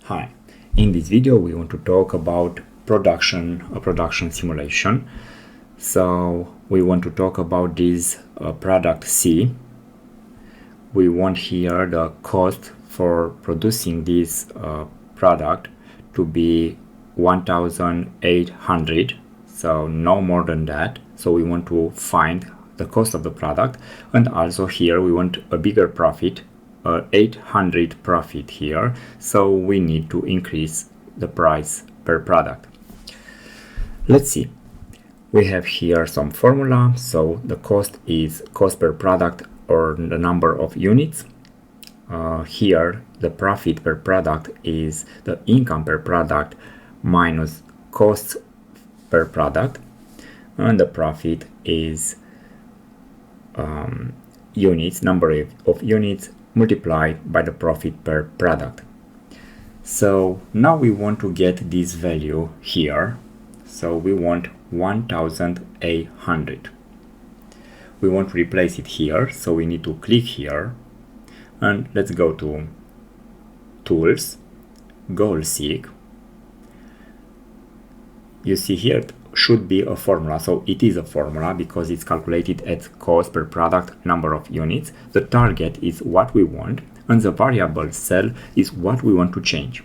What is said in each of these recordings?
Hi, in this video we want to talk about a production simulation. So we want to talk about this product C. We want here the cost for producing this product to be 1,800, so no more than that. So we want to find the cost of the product, and also here we want a bigger profit, 800 profit here, so we need to increase the price per product. Let's see, we have here some formula. So the cost is cost per product or the number of units. Here the profit per product is the income per product minus costs per product, and the profit is units, number of units multiplied by the profit per product. So now we want to get this value here. So we want 1,800. We want to replace it here, so we need to click here and let's go to Tools, Goal Seek. You see here it should be a formula, so it is a formula because it's calculated as cost per product, number of units. The target is what we want and the variable cell is what we want to change.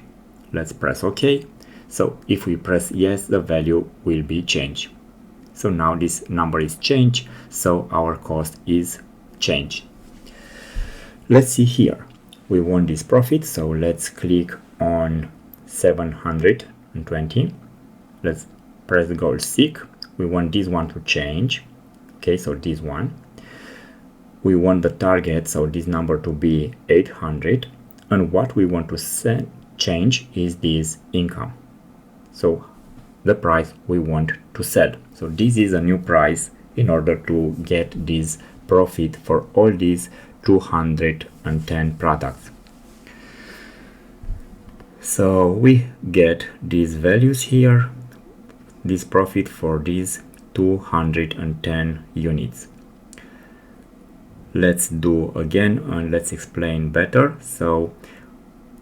Let's press OK. So if we press yes, the value will be changed. So now this number is changed, so our cost is changed. Let's see here. We want this profit, so let's click on 720. Let's press Goal Seek. We want this one to change. Okay, so this one. We want the target, so this number to be 800. And what we want to change is this income. So the price we want to sell. So this is a new price in order to get this profit for all these 210 products. So we get these values here, this profit for these 210 units. Let's do again and let's explain better. So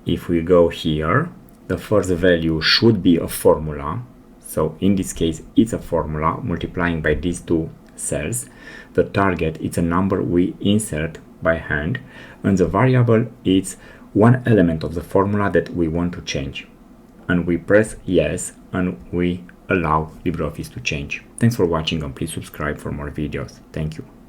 if we go here, the first value should be a formula. So in this case, it's a formula multiplying by these two cells. The target is a number we insert by hand, and the variable is one element of the formula that we want to change. And we press yes, and we allow LibreOffice to change. Thanks for watching, and please subscribe for more videos. Thank you.